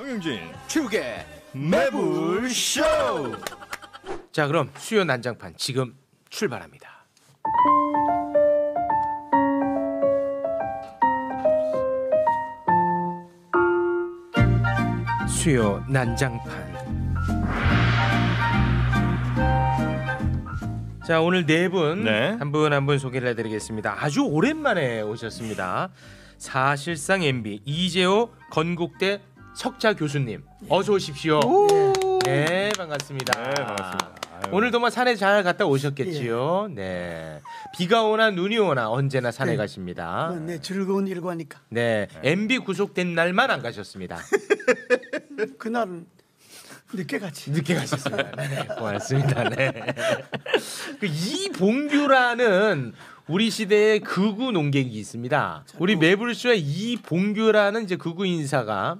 정영진 축의 매불쇼. 자, 그럼 수요 난장판 지금 출발합니다. 수요 난장판. 자, 오늘 네 분 한 분 한 분 소개를 해드리겠습니다. 아주 오랜만에 오셨습니다. 사실상 MB 이재호 건국대 석자 교수님, 어서 오십시오. 네, 반갑습니다. 네, 반갑습니다. 아유. 오늘도 뭐 산에 잘 갔다 오셨겠지요. 네, 비가 오나 눈이 오나 언제나 산에 가십니다. 네, 즐거운 일과니까. 네, MB 구속된 날만 안 가셨습니다. 그날은 늦게 갔지. 늦게 가셨습니다. 네, 고맙습니다. 네. 그 이봉규라는 우리 시대의 극우 농객이 있습니다. 우리 매불쇼에 이봉규라는 이제 극우 인사가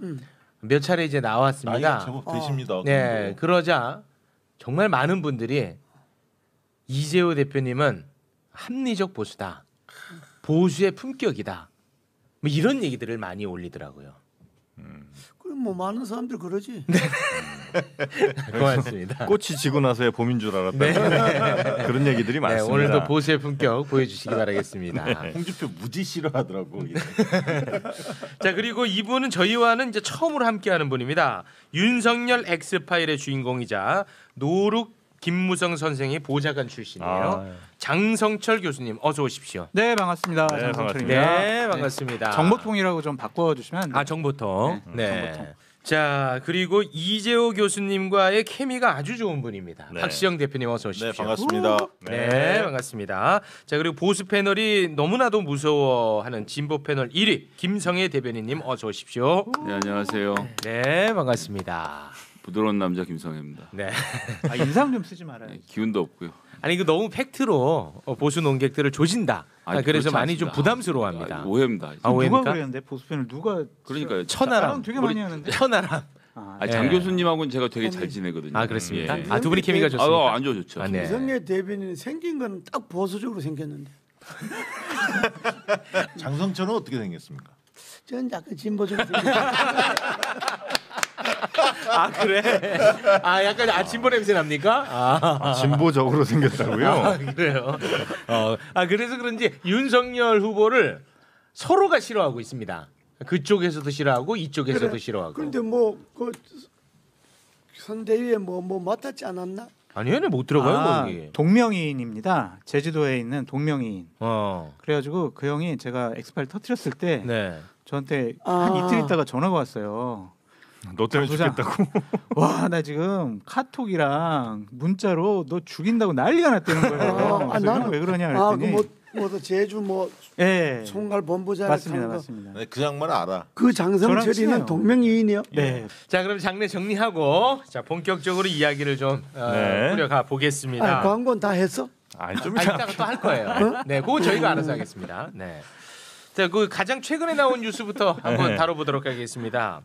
몇 차례 이제 나왔습니다. 나이가 제법 되십니다. 네, 그러자 정말 많은 분들이 이재호 대표님은 합리적 보수다, 보수의 품격이다, 뭐 이런 얘기들을 많이 올리더라고요. 그럼 뭐 많은 사람들 그러지. 고맙습니다. 꽃이 지고 나서야 봄인 줄 알았다. 네. 그런 얘기들이 네, 많습니다. 오늘도 보수의 품격 보여주시기 바라겠습니다. 네. 홍준표 무지 싫어하더라고. 자, 그리고 이분은 저희와는 이제 처음으로 함께하는 분입니다. 윤석열 엑스파일의 주인공이자 노룩 김무성 선생의 보좌관 출신이에요. 장성철 교수님, 어서 오십시오. 네, 반갑습니다. 네, 장성철입니다. 네, 반갑습니다. 정보통이라고 좀 바꿔주시면 안 돼요? 아, 정보통. 네. 정보통. 자, 그리고 이재호 교수님과의 케미가 아주 좋은 분입니다. 네. 박시영 대표님, 어서 오십시오. 네, 반갑습니다. 네, 반갑습니다. 자, 그리고 보수 패널이 너무나도 무서워하는 진보 패널 1위 김성애 대변인님, 어서 오십시오. 네, 안녕하세요. 네, 반갑습니다. 부드러운 남자 김성혜입니다. 네. 아, 인상 좀 쓰지 말아요. 네, 기운도 없고요. 아니, 이거 너무 팩트로 보수 논객들을 조진다. 아니, 그래서 그렇지 많이 좀 않습니다. 부담스러워합니다. 오해입니다. 아, 오해입니까? 누가 그랬는데 보수편을 누가? 그러니까요. 천하람 되게 많이 하는데. 천하람. 아니, 장 교수님하고는 제가 되게 잘 지내거든요. 아, 그렇습니까? 예. 아, 두 분이 케미가 좋습니까? 안 좋죠. 아, 네. 이성애 대변인 생긴 건 딱 보수적으로 생겼는데. 장성철은 어떻게 생겼습니까? 전 약간 진보적으로 생겼는데. 아, 그래? 아, 약간 진보 냄새 납니까? 아, 진보적으로 생겼다고요? 아, 그래요. 그래서 그런지 윤석열 후보를 서로가 싫어하고 있습니다. 그쪽에서도 싫어하고 이쪽에서도 싫어하고. 그런데 뭐그 선대위에 뭐 맡았지 않았나? 아니, 얘네 못 들어가요, 거기. 동명이인입니다. 제주도에 있는 동명이인. 어. 그래가지고 그 형이 제가 엑스파일 터트렸을 때 네. 저한테 한 이틀 있다가 전화가 왔어요. 너 때문에 부장. 죽겠다고? 와, 나 지금 카톡이랑 문자로 너 죽인다고 난리가 났다는 거예요. 그래서 나는 왜 그러냐 그랬더니 뭐 제주 예, 총괄 본부장 맞습니다, 맞습니다. 네, 그 양반 알아. 그 저랑 장성철이는 친해요. 동명이인이요. 네, 자, 그럼 장례 정리하고 자, 본격적으로 이야기를 좀 네. 꾸려가 보겠습니다. 광고는 다 했어? 아니 좀 이따가 또 할 거예요. 네, 그건 저희가 알아서 하겠습니다. 네. 자, 그 가장 최근에 나온 뉴스부터 한번 다뤄보도록 하겠습니다.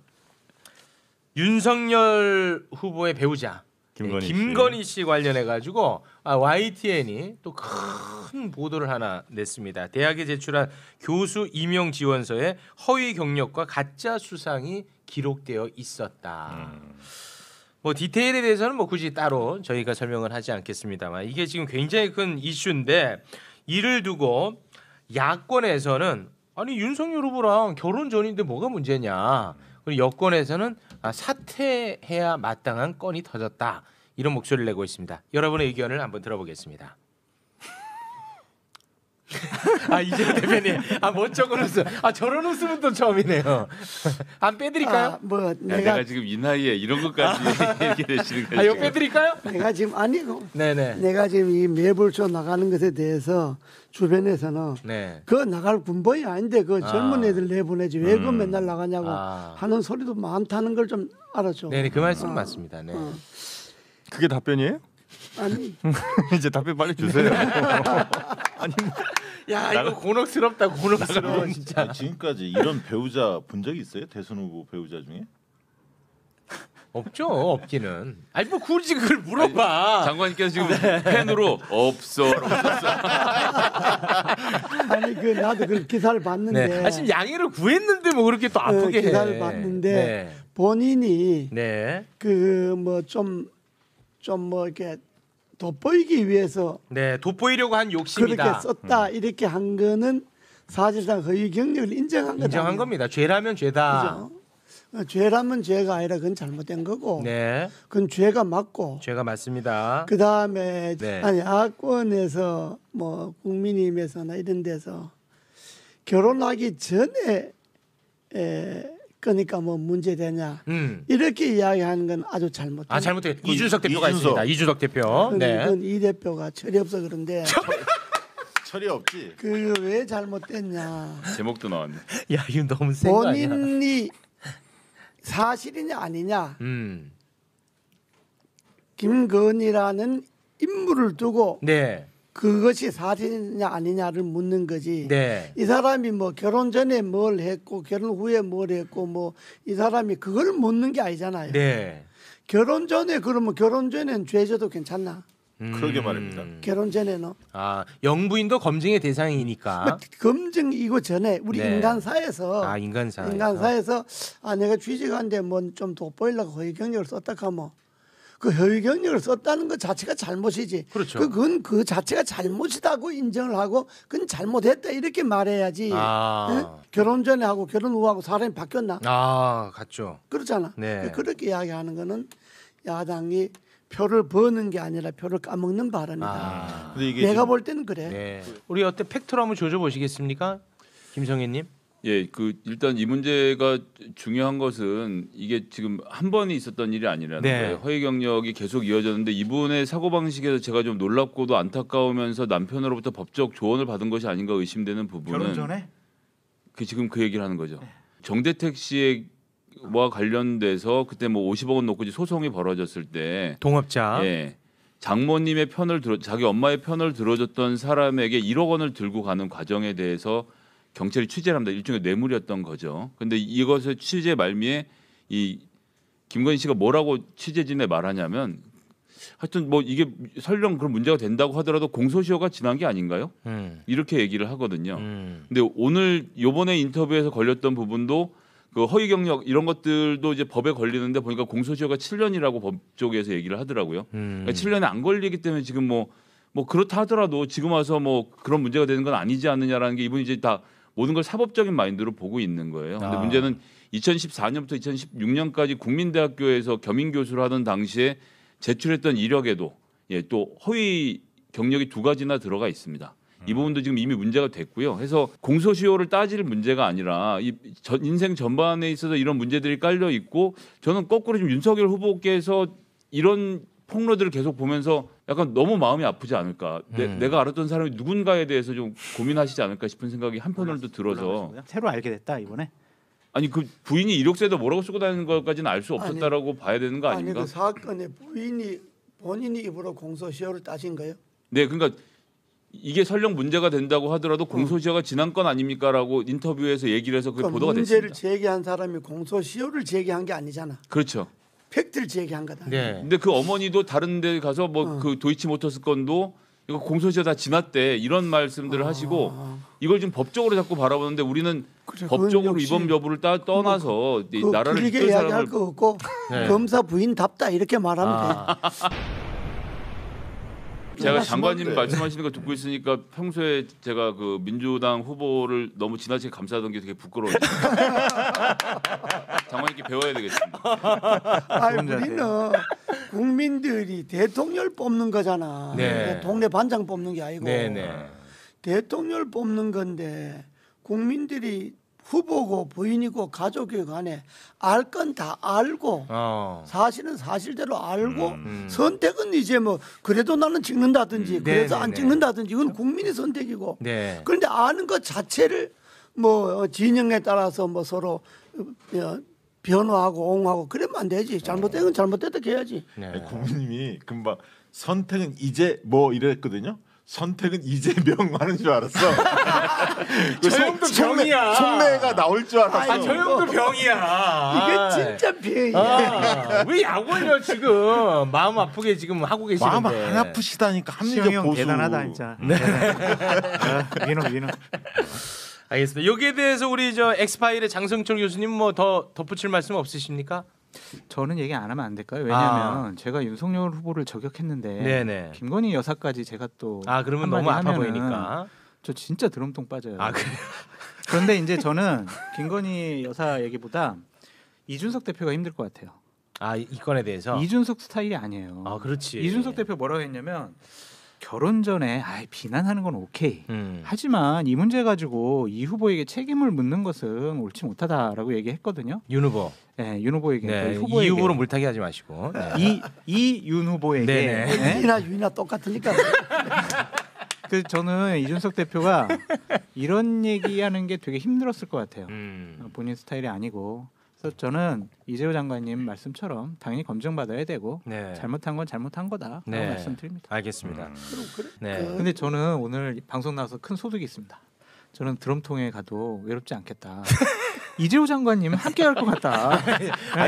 윤석열 후보의 배우자 김건희 씨 관련해 가지고 YTN이 또 큰 보도를 하나 냈습니다. 대학에 제출한 교수 임용 지원서에 허위 경력과 가짜 수상이 기록되어 있었다. 뭐 디테일에 대해서는 뭐 굳이 따로 저희가 설명을 하지 않겠습니다만 이게 지금 굉장히 큰 이슈인데 이를 두고 야권에서는 아니 윤석열 후보랑 결혼 전인데 뭐가 문제냐. 그리고 여권에서는 사퇴해야 마땅한 건이 터졌다. 이런 목소리를 내고 있습니다. 여러분의 의견을 한번 들어보겠습니다. 이재호 대표님, 멋쩍은 웃음. 저런 웃음은 또 처음이네요. 안 빼드릴까요? 내가 지금 이 나이에 이런 것까지 얘기 되시는 거예요. 이거 빼드릴까요? 내가 지금 아니고. 네네. 내가 지금 이 매불쇼 나가는 것에 대해서 주변에서는 그 나갈 군번이 아닌데 그 젊은 애들 내보내지 왜 그 맨날 나가냐고 하는 소리도 많다는 걸 좀 알아줘. 네, 그 말씀은 맞습니다. 네. 그게 답변이에요? 아니 이제 답변 빨리 주세요. 아니 야, 이거 곤혹스럽다. 곤혹스러워 진짜. 지금까지 이런 배우자 본 적이 있어요? 대선 후보 배우자 중에? 없죠. 없기는. 아니 뭐 굳이 그걸 물어봐. 장관님께서 지금 펜으로 없어. 아니 그 나도 그 기사를 봤는데. 네. 지금 양해를 구했는데 뭐 그렇게 또 아프게 기사를 봤는데 본인이 그 뭐 좀 뭐 이렇게 돋보이기 위해서 돋보이려고 한 욕심이다. 그렇게 썼다 이렇게 한 거는 사실상 허위 경력을 인정한 거다. 인정한 겁니다. 죄라면 죄다. 그죠? 죄라면 죄가 아니라 그건 잘못된 거고. 그건 죄가 맞고. 죄가 맞습니다. 그 다음에 아니 야권에서 뭐 국민의힘에서나 이런 데서 결혼하기 전에 그러니까 뭐 문제되냐 이렇게 이야기하는 건 아주 잘못된. 잘못돼. 이준석 대표가 있습니다. 이준석 대표. 그건 이 대표가 철이 없어 그런데. 철이 없지. 그 왜 잘못됐냐. 제목도 나왔네. 야 이거 너무 센 거 아니야. 본인이 사실이냐 아니냐. 김건희라는 인물을 두고 그것이 사실이냐 아니냐를 묻는 거지. 이 사람이 뭐 결혼 전에 뭘 했고 결혼 후에 뭘 했고 뭐 이 사람이 그걸 묻는 게 아니잖아요. 결혼 전에 그러면 결혼 전에는 죄져도 괜찮나? 그러게 말입니다. 결혼 전에는 영부인도 검증의 대상이니까. 검증이고 전에 우리 인간사에서 인간사에서 내가 취직한데 뭐 좀 돋보이려고 허위 경력을 썼다 하면 그 허위 경력을 썼다는 것 자체가 잘못이지. 그렇죠. 그건 그 자체가 잘못이다고 인정을 하고 그건 잘못했다 이렇게 말해야지. 응? 결혼 전에 하고 결혼 후하고 사람이 바뀌었나? 같죠. 그렇잖아. 그렇게 이야기하는 거는 야당이 표를 버는 게 아니라 표를 까먹는 발언이다. 근데 이게 내가 볼 때는 그래. 우리 어때 팩트로 한번 조져 보시겠습니까, 김성애님? 일단 이 문제가 중요한 것은 이게 지금 한 번이 있었던 일이 아니라는 거예요. 허위 경력이 계속 이어졌는데 이분의 사고 방식에서 제가 좀 놀랍고도 안타까우면서 남편으로부터 법적 조언을 받은 것이 아닌가 의심되는 부분은 결혼 전에 지금 그 얘기를 하는 거죠. 정대택 씨와 관련돼서 그때 뭐 50억 원 놓고 소송이 벌어졌을 때 동업자 장모님의 편을 자기 엄마의 편을 들어줬던 사람에게 1억 원을 들고 가는 과정에 대해서 경찰이 취재를 합니다. 일종의 뇌물이었던 거죠. 그런데 이것의 취재 말미에 이 김건희 씨가 뭐라고 취재진에 말하냐면 하여튼 뭐 이게 설령 그런 문제가 된다고 하더라도 공소시효가 지난 게 아닌가요? 이렇게 얘기를 하거든요. 근데 오늘 요번에 인터뷰에서 걸렸던 부분도 그 허위 경력 이런 것들도 이제 법에 걸리는데 보니까 공소시효가 7년이라고 법 쪽에서 얘기를 하더라고요. 그러니까 7년에 안 걸리기 때문에 지금 뭐 그렇다 하더라도 지금 와서 뭐 그런 문제가 되는 건 아니지 않느냐라는 게 이분이 이제 다 모든 걸 사법적인 마인드로 보고 있는 거예요. 근데 문제는 2014년부터 2016년까지 국민대학교에서 겸임 교수를 하던 당시에 제출했던 이력에도 또 허위 경력이 2가지나 들어가 있습니다. 이 부분도 지금 이미 문제가 됐고요. 그래서 공소시효를 따질 문제가 아니라 인생 전반에 있어서 이런 문제들이 깔려 있고 저는 거꾸로 지금 윤석열 후보께서 이런 폭로들을 계속 보면서 약간 너무 마음이 아프지 않을까. 내가 알았던 사람이 누군가에 대해서 좀 고민하시지 않을까 싶은 생각이 한편으로도 들어서. 새로 알게 됐다 이번에. 아니 그 부인이 이력서에다 뭐라고 쓰고 다니는 것까지는 알 수 없었다라고 봐야 되는 거 아닌가? 아니 그 사건에 부인이 본인이 입으로 공소시효를 따진 거예요? 네, 그러니까 이게 설령 문제가 된다고 하더라도 공소시효가 지난 건 아닙니까라고 인터뷰에서 얘기를 해서 그게 보도가 문제를 됐습니다. 제기한 사람이 공소시효를 제기한 게 아니잖아. 그렇죠. 팩트를 제기한 거다. 근데 그 어머니도 다른 데 가서 뭐 그 도이치모터스 건도 이거 공소시효 다 지났대 이런 말씀들을 하시고 이걸 지금 법적으로 자꾸 바라보는데 우리는 법적으로 위법 여부를 떠나서 나라를 길게 이끌 이야기할 사람을 거 없고 검사 부인답다 이렇게 말하면 돼. 제가 장관님 말씀하시는 거 듣고 있으니까 평소에 제가 그 민주당 후보를 너무 지나치게 감싸던 게 되게 부끄러워요. 장관님께 배워야 되겠습니다. 우리는 국민들이 대통령 뽑는 거잖아. 동네 반장 뽑는 게 아니고 대통령 뽑는 건데 국민들이 후보고 부인이고 가족이고 간에 알 건 다 알고 사실은 사실대로 알고 선택은 이제 뭐 그래도 나는 찍는다든지 그래서 안 찍는다든지 이건 국민의 선택이고 그런데 아는 것 자체를 뭐 진영에 따라서 뭐 서로 변호하고 옹호하고 그러면 안 되지. 잘못된 건 잘못됐다 해야지. 국민님이 금방 선택은 이제 뭐 이랬거든요. 선택은 이재명 하는 줄 알았어. 저 형도 병이야. 속내가 나올 줄 알았어. 아, 저 형도 병이야. 이게 진짜 병이야. 왜 야구를 지금 마음 아프게 지금 하고 계시는데. 마음 안 아프시다니까 합리적 시영이 형 보수. 대단하다 진짜. 네. 민호. 알겠습니다. 여기에 대해서 우리 저 엑스파일의 장성철 교수님 뭐 더 덧붙일 말씀 없으십니까? 저는 얘기 안 하면 안 될까요? 왜냐하면 제가 윤석열 후보를 저격했는데 네네. 김건희 여사까지 제가 또 그러면 너무 아파 하면은 보이니까. 저 진짜 드럼통 빠져요. 그래요? 그런데 이제 저는 김건희 여사 얘기보다 이준석 대표가 힘들 것 같아요. 이 건에 대해서. 이준석 스타일이 아니에요. 그렇지. 이준석 대표 뭐라고 했냐면 결혼 전에 비난하는 건 오케이. 음. 하지만 이 문제 가지고 이 후보에게 책임을 묻는 것은 옳지 못하다라고 얘기했거든요. 윤 후보. 네, 윤 후보에게. 네, 후보에게. 이 후보로 물타기 하지 마시고. 네. 이윤 후보에게. 네네. 네? 윤이나 똑같으니까. 저는 이준석 대표가 이런 얘기하는 게 되게 힘들었을 것 같아요. 본인 스타일이 아니고. 그래서 저는 이재호 장관님 말씀처럼 당연히 검증받아야 되고 네. 잘못한 건 잘못한 거다. 네. 말씀드립니다. 알겠습니다. 그래. 네. 근데 저는 오늘 방송 나와서 큰 소득이 있습니다. 저는 드럼통에 가도 외롭지 않겠다. 이재호 장관님 함께 할 것 같다.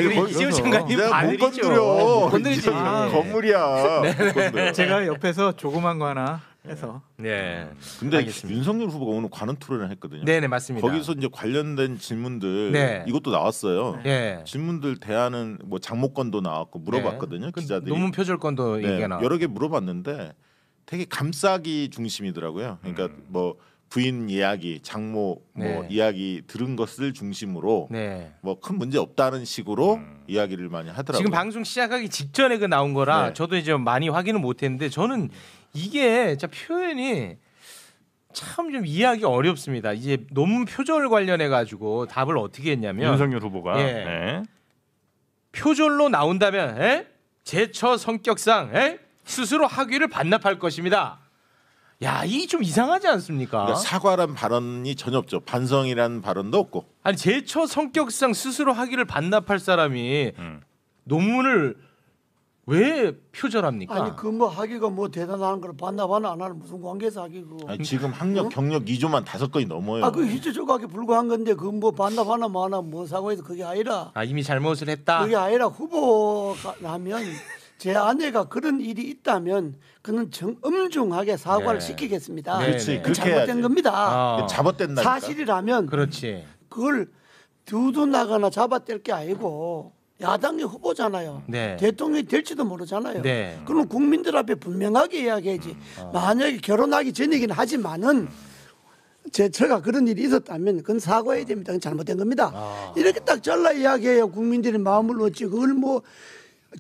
이거 이재호 장관님 내가 못 바늘이죠. 건드려. 건드리지. 건물이야. 못 건드려. 제가 옆에서 조그만 거 하나 해서. 네. 근데 알겠습니다. 윤석열 후보가 오늘 관훈 토론을 했거든요. 네네 맞습니다. 거기서 이제 관련된 질문들 네. 이것도 나왔어요. 네. 질문들 대하는 뭐 장모권도 나왔고 물어봤거든요. 그 기자들이. 논문 표절권도 네, 얘기가 나. 여러 개 물어봤는데 되게 감싸기 중심이더라고요. 그러니까 뭐 부인 이야기, 장모 뭐 네. 이야기 들은 것을 중심으로 네. 뭐 큰 문제 없다는 식으로 이야기를 많이 하더라고요. 지금 방송 시작하기 직전에 그 나온 거라 네. 저도 이제 많이 확인을 못했는데 저는 이게 진짜 표현이 참 좀 이해하기 어렵습니다. 이제 논문 표절 관련해 가지고 답을 어떻게 했냐면 윤석열 후보가 예. 네. 표절로 나온다면 제처 성격상 스스로 학위를 반납할 것입니다. 야, 이게 좀 이상하지 않습니까? 그러니까 사과란 발언이 전혀 없죠. 반성이라는 발언도 없고. 아니 제처 성격상 스스로 학위를 반납할 사람이 논문을 왜 표절합니까? 아니 그 뭐 학위가 뭐 대단한 걸 반납하나 안 하는 무슨 관계에서 학위고. 아니, 지금 학력 경력 2조만 5건이 넘어요. 그 희주조각에 불과한 건데 그 뭐 반납하나 마나 뭐 사고해서 그게 아니라. 이미 잘못을 했다. 그게 아니라 후보라면 제 아내가 그런 일이 있다면 그는 엄중하게 사과를 네. 시키겠습니다. 그렇지. 네. 그건 그렇게 잘못된 해야지. 겁니다. 잡아댄다니까. 사실이라면 그렇지. 그걸 두둔하거나 잡아뗄 게 아니고 야당의 후보잖아요. 네. 대통령이 될지도 모르잖아요. 네. 그럼 국민들 앞에 분명하게 이야기해야지. 만약에 결혼하기 전이긴 하지만은 제가 그런 일이 있었다면 그건 사과해야 됩니다. 그건 잘못된 겁니다. 이렇게 딱 잘라 이야기해요. 국민들의 마음을 얻지. 그걸 뭐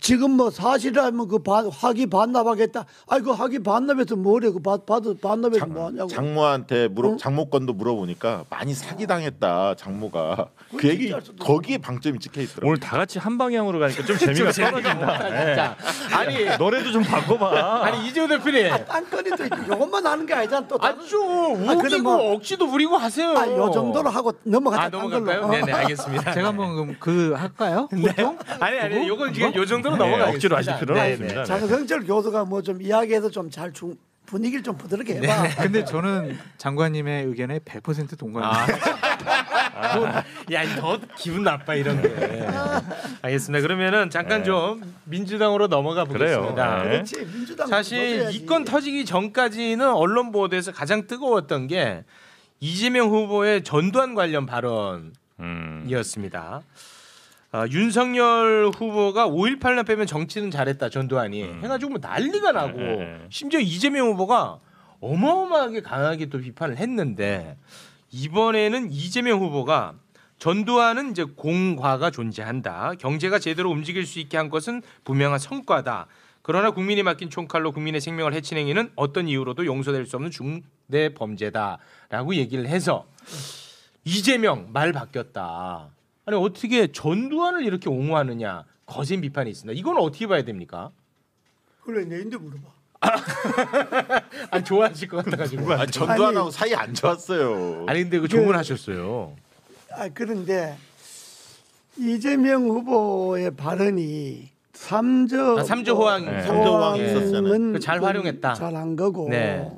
지금 뭐 사실이라면 그 학위 반납하겠다. 그 학위 반납해서 뭐래? 그 반납해서 뭐 하냐고. 장모한테 장모권도 물어보니까 많이 사기 당했다. 장모가 그 얘기 진짜 알 수도 거기에 방점이 찍혀 있더라고요. 오늘 다 같이 한 방향으로 가니까 좀 재미가 떨어진다. 네. 자, 아니 노래도 좀 바꿔봐. 아니 이재호 대표님. 딴거리도 이것만 하는 게 아니잖아. 또 다른- 좀 그래 우기고 뭐- 억지도 부리고 하세요. 요 정도로 하고 넘어가자. 딴 넘어갈까요? 걸로. 네네 알겠습니다. 제가 한번 그 할까요? 보통? 아니 이건 지금 요 정도로 네, 넘어가겠습니다. 억지로 하실 필요는 네네. 없습니다. 네. 장성철 교수가 뭐 좀 이야기해서 좀 잘 분위기를 좀 부드럽게 해봐. 근데 저는 장관님의 의견에 100% 동감합니다. 더 기분 나빠 이런 게. 알겠습니다. 그러면은 잠깐 좀 민주당으로 넘어가 보겠습니다. 그래요. 네. 그렇지 민주당 사실 이 건 터지기 전까지는 언론 보도에서 가장 뜨거웠던 게 이재명 후보의 전두환 관련 발언이었습니다. 윤석열 후보가 5.18년 빼면 정치는 잘했다 전두환이 해가지고 뭐 난리가 나고 심지어 이재명 후보가 어마어마하게 강하게 또 비판을 했는데 이번에는 이재명 후보가 전두환은 이제 공과가 존재한다. 경제가 제대로 움직일 수 있게 한 것은 분명한 성과다. 그러나 국민이 맡긴 총칼로 국민의 생명을 해친 행위는 어떤 이유로도 용서될 수 없는 중대 범죄다라고 얘기를 해서 이재명 말 바뀌었다. 아니 어떻게 전두환을 이렇게 옹호하느냐 거센 비판이 있습니다. 이건 어떻게 봐야 됩니까? 그래 내인데 물어봐. 아니 좋아하실 것 같아가지고. 전두환하고 사이 안 좋았어요. 아니 근데 그 조문하셨어요. 그런데 이재명 후보의 발언이 삼조 삼조 호황. 네. 삼조 호황이 있었잖아요. 그잘 활용했다. 잘한 거고. 네.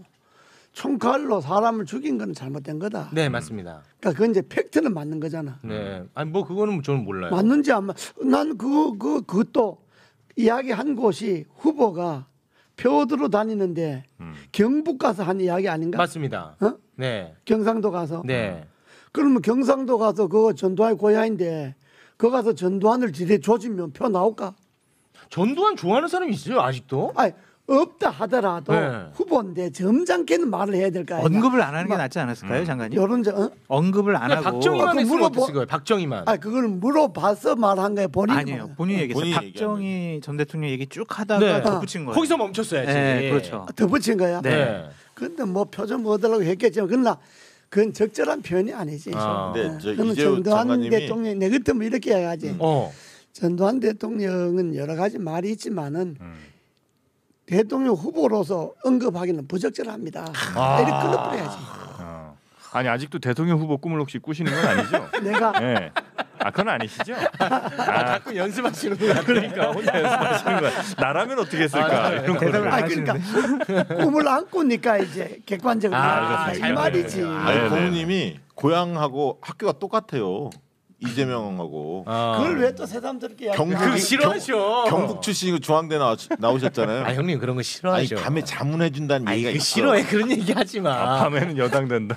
총칼로 사람을 죽인 건 잘못된 거다. 네, 맞습니다. 그러니까 그건 이제 팩트는 맞는 거잖아. 네. 아니 뭐 그거는 저는 몰라요. 맞는지 안 맞. 난 그것도 이야기한 곳이 후보가 표어들어 다니는데 경북 가서 한 이야기 아닌가? 맞습니다. 어? 네. 경상도 가서. 네. 그러면 경상도 가서 그거 전두환 고향인데 거 가서 전두환을 지대 조지면 표 나올까? 전두환 좋아하는 사람이 있어요 아직도? 아니 없다 하더라도 네. 후보인데 점잖게는 말을 해야 될 거 아니야. 언급을 안 하는 게 낫지 않았을까요, 장관님? 이런 언급을 안 하고. 박정희만 했으면 어땠을 거예요? 박정희만. 아 그걸 물어봐서 말한 거예요. 본인이. 아니에요. 본인이 얘기했어요. 본인이 박정희 전 대통령 얘기 쭉 하다가 네. 덧붙인 거예요. 거기서 멈췄어야지. 네, 그렇죠. 덧붙인 거야. 네. 근데 뭐 표정 얻으려고 했겠지만 그러나 그건 적절한 표현이 아니지. 아. 네, 저 그러면 이재호 전두환 장관님이 대통령 내 같으면 이렇게 해야지. 전두환 대통령은 여러 가지 말이 있지만은 대통령 후보로서 언급하기는 부적절합니다. 이렇게 끊어버려야지. 아니 아직도 대통령 후보 꿈을 혹시 꾸시는 건 아니죠? 내가 네. 아 그건 아니시죠? 가끔 연습하시는구나. 그러니까 혼자 연습하시는 거야. 나라면 어떻게 했을까? 이런 거. 대답을 안 그러니까 하시는데. 꿈을 안 꾸니까 이제 객관적으로 이 말이지. 아니 고모님이 고향하고 학교가 똑같아요. 이재명하고 그걸 왜 또 새삼스럽게 그거 싫어하셔. 경북 출신이고 중앙대 나오셨잖아요. 아 형님 그런 거 아니 싫어하죠. 밤에 자문해 준다는 얘기가 이거 있어. 싫어해 그런 얘기 하지 마. 밤에는 여당 된다.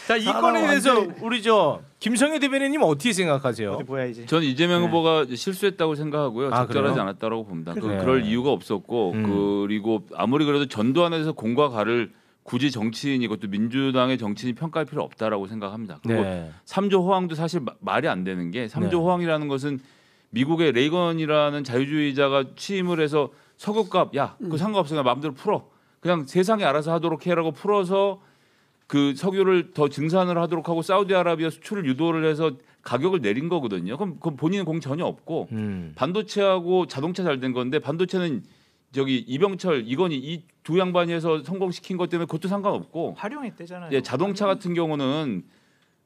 자 이 건에 대해서 우리 저 김성애 대변인님 어떻게 생각하세요? 어디 뭐야 이제. 저는 이재명 후보가 실수했다고 생각하고요. 아, 적절하지 그래요? 않았다고 봅니다. 그래요? 그럴 이유가 없었고 그리고 아무리 그래도 전두환에서 공과 가를 굳이 정치인 이것도 민주당의 정치인이 평가할 필요 없다라고 생각합니다. 그리고 네. 3조 호황도 사실 말이 안 되는 게 3조 네. 호황이라는 것은 미국의 레이건이라는 자유주의자가 취임을 해서 석유값 그 상관없어 그냥 마음대로 풀어 그냥 세상이 알아서 하도록 해라고 풀어서 그 석유를 더 증산을 하도록 하고 사우디아라비아 수출을 유도를 해서 가격을 내린 거거든요. 그럼 본인은 공 전혀 없고 반도체하고 자동차 잘 된 건데 반도체는 저기 이병철 이건희 이 두 양반이 해서 성공시킨 것 때문에 그것도 상관없고 활용했대잖아요. 예, 자동차 같은 경우는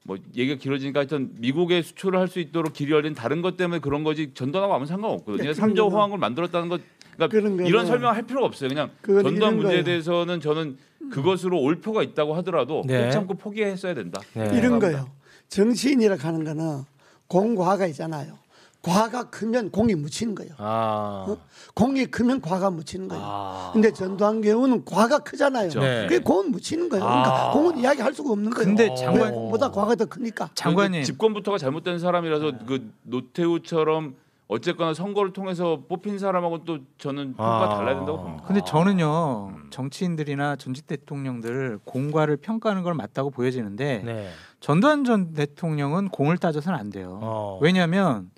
뭐 얘기가 길어지니까 하여튼 미국에 수출을 할 수 있도록 길이 열린 다른 것 때문에 그런 거지 전두환하고 아무 상관없거든요. 3조 호황을 만들었다는 것 그러니까 이런 설명을 할 필요가 없어요. 그냥 전두환 문제에 거예요. 대해서는 저는 그것으로 올표가 있다고 하더라도 네. 꼭 참고 포기했어야 된다. 네. 이런 거요. 정치인이라 하는 거는 공과가 있잖아요. 과가 크면 공이 묻히는 거예요. 공이 크면 과가 묻히는 거예요. 근데 전두환 경우는 과가 크잖아요. 네. 그게 공은 묻히는 거예요. 그러니까 공은 이야기할 수가 없는 거예요. 근데 장관- 공보다 과가 더 크니까. 장관님. 집권부터가 잘못된 사람이라서 그 노태우처럼 어쨌거나 선거를 통해서 뽑힌 사람하고 또 저는 평가 달라야 된다고 봅니다. 근데 저는요 정치인들이나 전직 대통령들 공과를 평가하는 걸 맞다고 보여지는데 네. 전두환 전 대통령은 공을 따져서는 안 돼요. 왜냐하면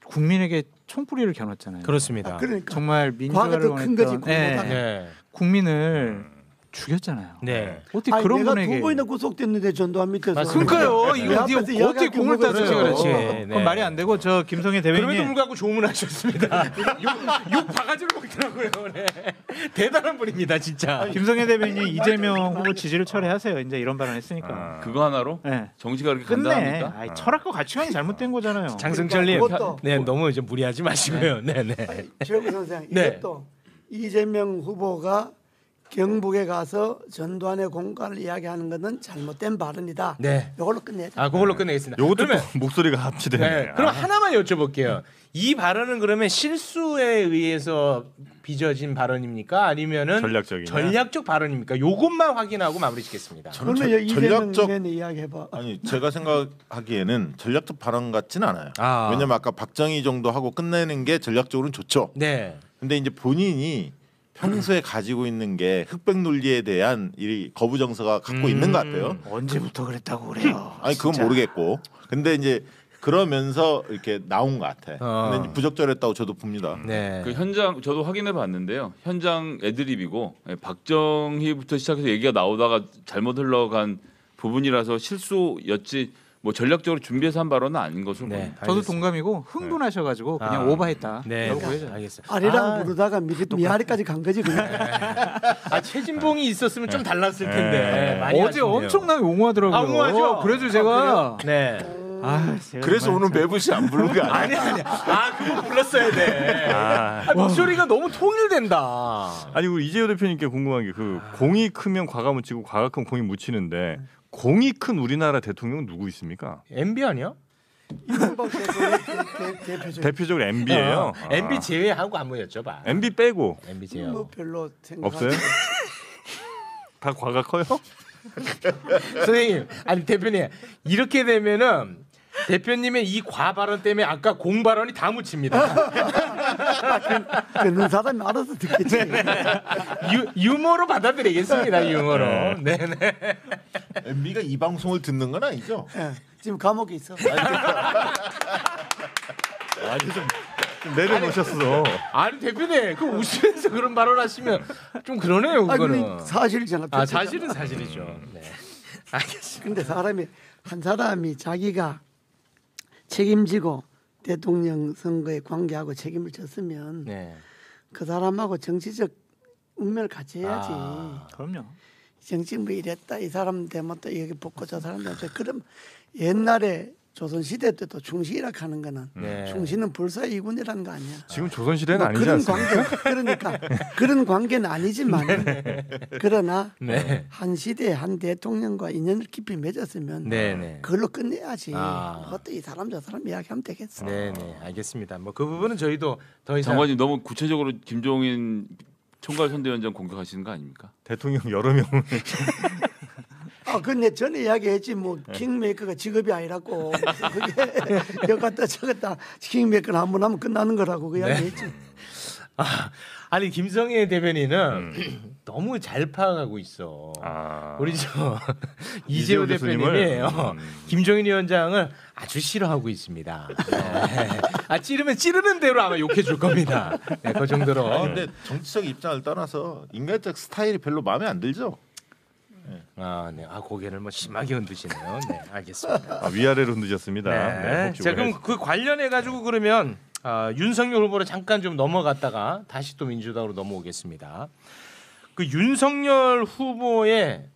국민에게 총뿌리를 겨눴잖아요. 그렇습니다. 그러니까 정말 과가 민주화를 더 큰 거지. 원했던 공보다. 네. 국민을 죽였잖아요. 네. 어떻게 아니, 그런 내가 분에게 두 번이나 구속됐는데 전두환 밑에서. 그러니까요. 내 이거 앞에서 어떻게 이야기할 공을 경우가 따져요? 없어요. 그렇지. 네. 그건 말이 안 되고 저 김성애 그럼에도 대변인이 불구하고 조문하셨습니다. 욕 바가지로 먹더라고요. 네. 대단한 분입니다, 진짜. 김성애 대변인이 이재명 후보 지지를 철회하세요. 이제 이런 발언했으니까. 그거 하나로 네. 정치가 그렇게 끝내. 간단합니까? 아이, 철학과 가치관이 잘못된 거잖아요. 장승철님, 그것도- 네 너무 이제 무리하지 마시고요. 네, 네. 최고 선생 네. 이것도 이재명 후보가 경북에 가서 전두환의 공과를 이야기하는 것은 잘못된 발언이다. 네. 이걸로 끝내자. 아, 그걸로 끝내겠습니다. 요것도 그러면 또 목소리가 합치되네. 네, 그럼 하나만 여쭤볼게요. 이 발언은 그러면 실수에 의해서 빚어진 발언입니까? 아니면은 전략적이냐? 전략적 발언입니까? 요것만 확인하고 마무리 짓겠습니다. 저는 그러면 이재명 전략적 의원의 이야기해봐. 아니 제가 생각하기에는 전략적 발언 같지는 않아요. 아. 왜냐면 아까 박정희 정도 하고 끝내는 게 전략적으로는 좋죠. 네. 근데 이제 본인이 평소에 가지고 있는 게 흑백 논리에 대한 이 거부 정서가 갖고 있는 것 같아요. 언제부터 그랬다고 그래요? 아니 그건 진짜. 모르겠고. 근데 이제 그러면서 이렇게 나온 것 같아. 근데 이제 부적절했다고 저도 봅니다. 네. 그 현장 저도 확인해 봤는데요. 현장 애드립이고 박정희부터 시작해서 얘기가 나오다가 잘못 흘러간 부분이라서 실수였지 뭐 전략적으로 준비해서 한 발언은 아닌 것으로 네. 보입니다. 저도 알겠습니다. 동감이고 흥분하셔가지고 그냥 아. 오버했다. 네. 라고 보여져요. 알겠어요. 아리랑 부르다가 미아리까지 간 거지 그냥. 아, 최진봉이 있었으면 좀 달랐을 텐데. 많이 어제 아쉽네요. 엄청나게 옹호하더라고요. 아, 옹호하죠? 그래서 제가 네. 그래서 오늘 매부 씨 안 부른 게 아니야. 아니. 아 그거 불렀어야 돼. 목소리가 너무 통일된다. 아니 우리 이재호 대표님께 궁금한 게 그 공이 크면 과가 묻히고 과가 크면 공이 묻히는데 공이 큰 우리나라 대통령 누구 있습니까? MB 아니야? 이명박 대표적. 대표적으로 MB예요. MB 제외하고 한번 여쭤봐. MB 빼고 MB 제외. 뭐 별로 생각 없어요? 다 과가 커요? 선생님, 아니 대표님 이렇게 되면은 대표님의 이 과 발언 때문에 아까 공 발언이 다 묻힙니다. 듣는 사람이 알아서 듣겠지. 유머로 받아들이겠습니다. 유머로. 네네. MB가 이 방송을 듣는 건 아니죠? 예, 지금 감옥에 있어. 아니 좀 내려놓으셨어. 아니 대표님, 그 웃으면서 그런 발언하시면 좀 그러네요. 그거는. 사실이잖아. 아 사실은 사실이죠. 네. 알겠습니다. 근데 한 사람이 자기가 책임지고 대통령 선거에 관계하고 책임을 졌으면 네. 그 사람하고 정치적 운명을 같이 해야지. 그럼요. 정치 뭐 이랬다 이 사람 되면 또 여기 붙고 저 사람 되면 그럼 옛날에 조선시대 때도 충시라 하는 거는 네. 충시는 불사 이군이라는 거 아니야. 지금 조선시대는 뭐 아니지 그런 않습니까? 관계 그러니까 그런 관계는 아니지만 그러나 네. 한 시대에 한 대통령과 인연을 깊이 맺었으면 네네. 그걸로 끝내야지. 아. 그것도 이 사람 저 사람 이야기하면 되겠어. 네네. 알겠습니다. 뭐 그 부분은 저희도 더 이상. 장관님 너무 구체적으로 김종인 총괄 선대위원장 공격하시는 거 아닙니까? 대통령 여러 명을 근데 전에 이야기했지 뭐 킹메이커가 직업이 아니라고 그게 여기 갔다 저기 갔다 킹메이커를 한번 하면 끝나는 거라고 그 이야기했지. 아니 김성애 대변인은 너무 잘 파악하고 있어. 우리 저 이재호 대표님이 김종인 위원장을 아주 싫어하고 있습니다. 네. 찌르면 찌르는 대로 아마 욕해 줄 겁니다. 네, 그 정도로. 아니, 근데 정치적 입장을 떠나서 인간적 스타일이 별로 마음에 안 들죠. 네. 고개를 뭐 심하게 흔드시네요. 네, 알겠습니다. 위아래로 흔드셨습니다. 네. 자, 그럼 그 관련해 가지고 그러면 윤석열 후보로 잠깐 좀 넘어갔다가 다시 또 민주당으로 넘어오겠습니다. 그 윤석열 후보의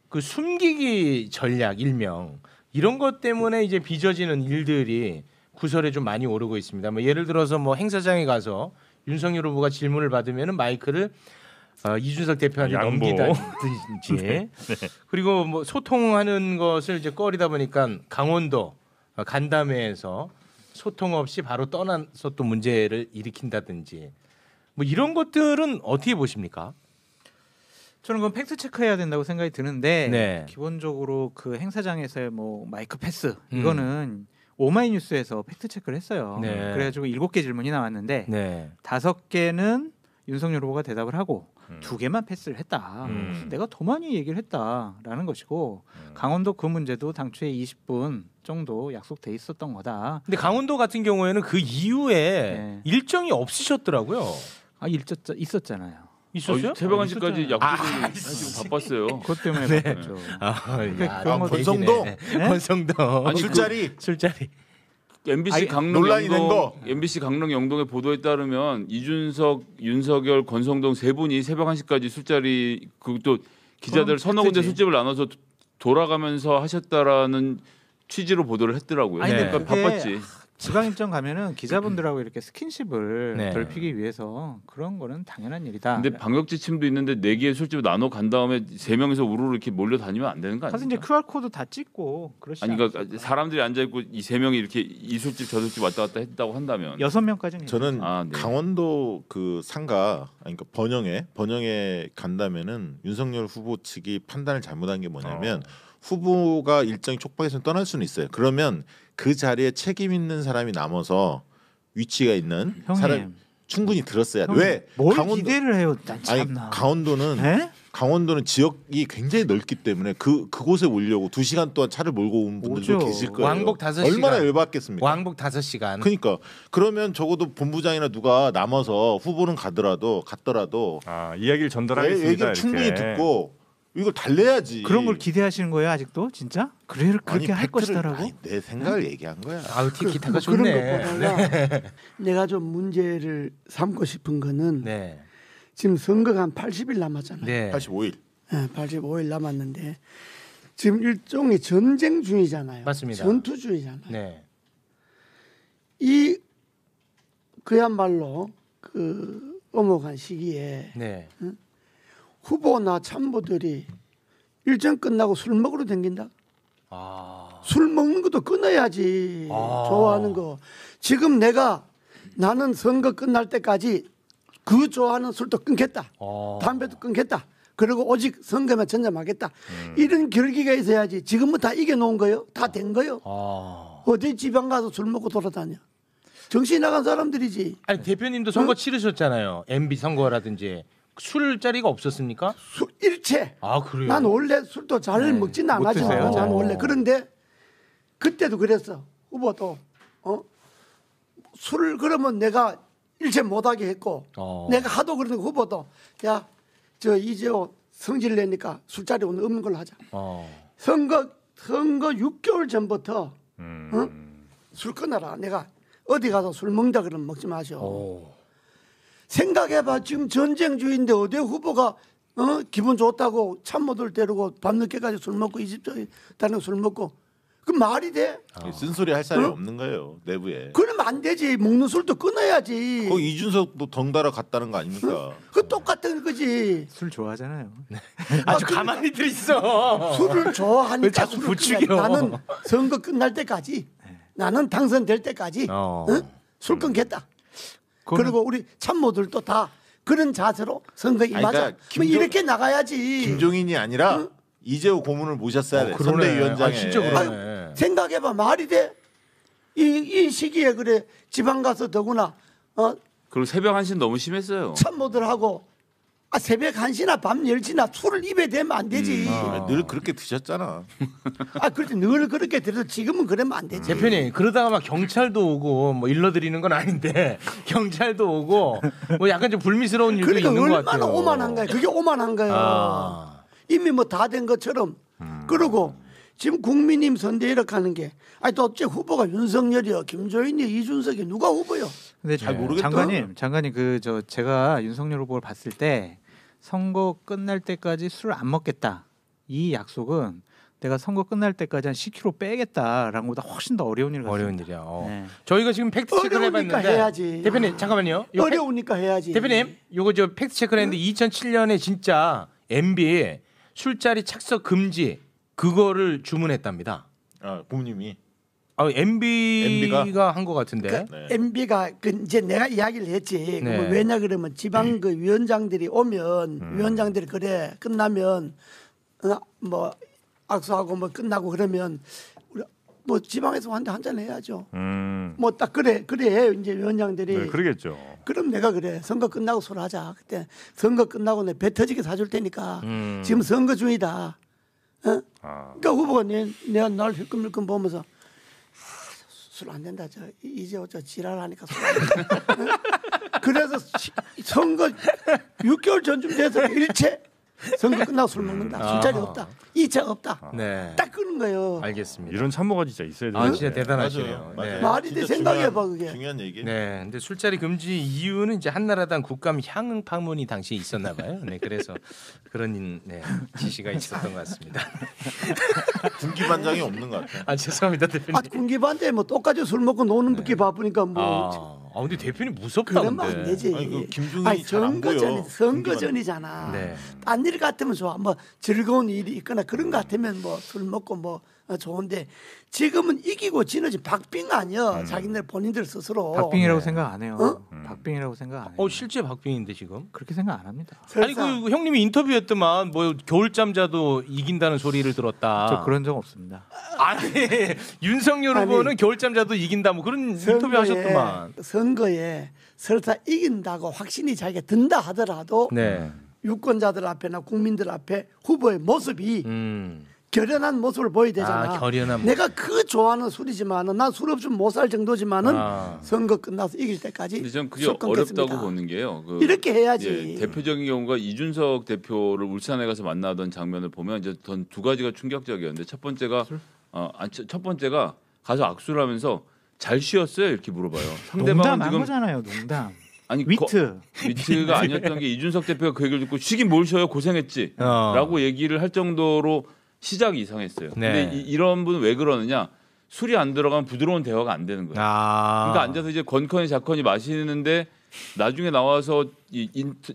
그 숨기기 전략 일명 이런 것 때문에 이제 빚어지는 일들이 구설에 좀 많이 오르고 있습니다. 뭐 예를 들어서 뭐 행사장에 가서 윤석열 후보가 질문을 받으면은 마이크를 이준석 대표한테 양보. 넘기다든지 네. 그리고 뭐 소통하는 것을 이제 꺼리다 보니까 강원도 간담회에서 소통 없이 바로 떠나서 또 문제를 일으킨다든지 뭐 이런 것들은 어떻게 보십니까? 저는 그건 팩트 체크해야 된다고 생각이 드는데 네. 기본적으로 그 행사장에서의 뭐 마이크 패스 이거는 오마이뉴스에서 팩트 체크를 했어요. 네. 그래가지고 7개 질문이 나왔는데 네. 5개는 윤석열 후보가 대답을 하고 2개만 패스를 했다. 내가 더 많이 얘기를 했다라는 것이고 강원도 그 문제도 당초에 20분 정도 약속돼 있었던 거다. 근데 강원도 같은 경우에는 그 이후에 네. 일정이 없으셨더라고요. 있었잖아요. 있었어요? 새벽 1시까지 있었잖아요. 약속을 바빴어요. 그것 때문에 네. 바빴죠. 그런 거 권성동? 얘기네. 권성동 아니, 술자리. MBC 논란이 된 거. MBC 강릉 영동의 보도에 따르면 이준석, 윤석열, 권성동 세 분이 새벽 1시까지 술자리 그또 기자들 서너 군데 술집을 나눠서 돌아가면서 하셨다라는 취지로 보도를 했더라고요. 아니, 그러니까 그게 바빴지. 지방 일정 가면은 기자분들하고 이렇게 스킨십을 네. 넓히기 위해서 그런 거는 당연한 일이다. 근데 방역 지침도 있는데 4개의 술집을 나눠 간 다음에 3명이서 우르르 이렇게 몰려 다니면 안 되는 거 사실 이제 아닙니까? QR 코드 다 찍고 그러시. 아니 그러니까 사람들이 앉아 있고 이 3명이 이렇게 이 술집 저 술집 왔다 갔다 했다고 한다면 6명까지는 저는 네. 강원도 그 상가 그러니까 번영에 간다면은 윤석열 후보 측이 판단을 잘못한 게 뭐냐면 후보가 일정이 촉박해서 떠날 수는 있어요. 그러면 그 자리에 책임 있는 사람이 남아서 위치가 있는 형님. 사람 충분히 들었어야 돼. 형님, 왜? 뭘 기대를 해요? 난 아니 참나. 강원도는 지역이 굉장히 넓기 때문에 그곳에 오려고 2시간 동안 차를 몰고 온 분들도 오죠. 계실 거예요. 왕복 5시간. 얼마나 열받겠습니까? 왕복 5시간. 그러니까 그러면 적어도 본부장이나 누가 남아서 후보는 갔더라도 이야기를 전달하겠습니다. 얘기를 충분히 이렇게. 듣고 이걸 달래야지. 그런 걸 기대하시는 거예요 아직도 진짜? 그렇게 할 것이다라고? 내 생각을 얘기한 거야. 아우 티키타카 그런 좋네. 것보다가 내가 좀 문제를 삼고 싶은 거는 네. 지금 선거가 한 80일 남았잖아요. 네. 85일. 네, 85일 남았는데 지금 일종의 전쟁 중이잖아요. 맞습니다. 전투 중이잖아요. 네. 이 그야말로 그 엄혹한 시기에 네. 후보나 참모들이 일정 끝나고 술 먹으러 댕긴다. 아. 술 먹는 것도 끊어야지. 아. 좋아하는 거. 지금 나는 선거 끝날 때까지 그 좋아하는 술도 끊겠다. 담배도 끊겠다. 그리고 오직 선거만 전념하겠다. 이런 결기가 있어야지. 지금은 다 이겨놓은 거요. 다 된 거요. 어디 지방 가서 술 먹고 돌아다녀. 정신 나간 사람들이지. 아니 대표님도 선거 치르셨잖아요. MB 선거라든지 술자리가 없었습니까? 술 일체. 아 그래요? 난 원래 술도 잘 먹지는 못 않았지만 드세요? 난 원래 그런데 그때도 그랬어. 후보도 술을 그러면 내가 일체 못하게 했고 내가 하도 그러는 후보도 야 저 이재호 성질 내니까 술자리 오늘 없는 걸로 하자. 선거 6개월 전부터 술 끊어라. 내가 어디 가서 술 먹는다 그러면 먹지 마셔. 생각해봐. 지금 전쟁 중인데 어디 후보가 기분 좋다고 참모들 데리고 밤늦게까지 술 먹고 이 집 다른 술 먹고 그 말이 돼? 쓴소리 할 사람이 없는 거예요 내부에. 그러면 안 되지. 먹는 술도 끊어야지. 거기 이준석도 덩달아 갔다는 거 아닙니까? 그 똑같은 거지. 술 좋아하잖아요. 아주 가만히들 있어. 술을 왜 좋아하니까 자꾸 술을 부추겨? 끊어야지. 나는 선거 끝날 때까지 나는 당선될 때까지 술 끊겠다. 그리고 우리 참모들도 다 그런 자세로 선거에 임하자. 그러니까 뭐 이렇게 나가야지. 김종인이 아니라 이재호 고문을 모셨어야 돼. 선대위원장에. 진짜 그러네. 생각해봐. 말이 돼? 이 시기에 그래 지방 가서 더구나 그리고 새벽 1시 너무 심했어요. 참모들하고 새벽 1시나 밤 10시나 술을 입에 대면 안 되지. 늘 그렇게 드셨잖아. 그렇지. 늘 그렇게 들어도 지금은 그러면 안 되지. 대표님 그러다가 막 경찰도 오고 뭐 일러드리는 건 아닌데 경찰도 오고 뭐 약간 좀 불미스러운 일도 그러니까 있는 것 얼마나 같아요. 오만한 거야. 그게 오만한 거예요. 이미 뭐 다 된 것처럼. 그리고 지금 국민님 선대 이렇게 하는 게 또 어째 후보가 윤석열이요, 김조인이요, 이준석이 누가 후보요? 근데 잘 모르겠다. 장관님 제가 윤석열 후보를 봤을 때 선거 끝날 때까지 술 안 먹겠다 이 약속은 내가 선거 끝날 때까지 한 10kg 빼겠다라는 것보다 훨씬 더 어려운 일 같습니다. 어려운 일이야. 네. 저희가 지금 팩트 체크를 어려우니까 해봤는데 해야지. 대표님 잠깐만요. 어려우니까 해야지. 대표님 요거 저 팩트 체크를 했는데 2007년에 진짜 MB 술자리 착석 금지 그거를 주문했답니다. 부모님이. MB가 한 것 같은데. 그 MB가 이제 내가 이야기를 했지. 네. 왜냐 그러면 지방 그 위원장들이 오면 위원장들이 그래 끝나면 뭐 악수하고 뭐 끝나고 그러면 우리 뭐 지방에서 한잔 해야죠. 뭐 딱 그래 이제 위원장들이. 네, 그러겠죠. 그럼 내가 그래 선거 끝나고 술 하자. 그때 선거 끝나고 내 배 터지게 사줄 테니까 지금 선거 중이다. 그러니까 후보가 내가 날 힐끔힐끔 보면서 술 안 된다. 이제 저 지랄하니까 술 안 된다. 그래서 선거 6개월 전쯤 돼서 일체 선거 끝나고 술 먹는다. 술자리 없다. 2차 없다. 네. 딱 그런 거예요. 알겠습니다. 이런 참모가 진짜 있어야 되는데. 진짜 대단하시네요. 맞아요. 네. 말이 돼. 진짜 생각해봐 그게. 중요한 얘기. 네, 근데 술자리 금지 이유는 이제 한나라당 국감 향응 파문이 당시에 있었나 봐요. 네, 그래서 그런 지시가 있었던 것 같습니다. 군기 반장이 없는 것 같아. 죄송합니다, 대표님. 군기반대 뭐 똑같이 술 먹고 노는 게 바쁘니까 뭐. 근데 대표님 무섭다. 그러면 근데. 안 되지. 아니, 그 김종인이 잘안 보여. 선거전이잖아. 네. 딴 일 같으면 좋아. 뭐 즐거운 일이 있거나 그런 거 같으면 뭐 술 먹고 뭐 좋은데 지금은 이기고 지는지 박빙 아니야. 자기네 본인들 스스로. 박빙이라고 생각 안 해요. 박빙이라고 생각 안 해요. 실제 박빙인데 지금? 그렇게 생각 안 합니다. 아니 그 형님이 인터뷰했더만 뭐 겨울잠 자도 이긴다는 소리를 들었다. 저 그런 적 없습니다. 아니 윤석열 후보는 겨울잠 자도 이긴다 뭐 그런 인터뷰 하셨더만. 선거에 설사 이긴다고 확신이 자기가 든다 하더라도 네. 유권자들 앞에나 국민들 앞에 후보의 모습이 결연한 모습을 보여야 되잖아. 결연한 내가 그 좋아하는 술이지만은 난 술 없으면 못 살 정도지만은 선거 끝나서 이길 때까지. 근데 저는 그게 술 끊겠습니다. 어렵다고 보는 게요. 이렇게 해야지. 대표적인 경우가 이준석 대표를 울산에 가서 만나던 장면을 보면 이제 전 두 가지가 충격적이었는데 첫 번째가 첫 번째가 가서 악수를 하면서 잘 쉬었어요 이렇게 물어봐요. 상대방은 농담 한 지금 거잖아요. 농담. 아니 위트가 아니었던 게 이준석 대표가 그 얘기를 듣고 쉬긴 뭘 쉬어요 고생했지라고 얘기를 할 정도로 시작이 이상했어요. 네. 근데 이런 분은 왜 그러느냐? 술이 안 들어가면 부드러운 대화가 안 되는 거예요. 그러니까 앉아서 이제 건커니 자커니 마시는데 나중에 나와서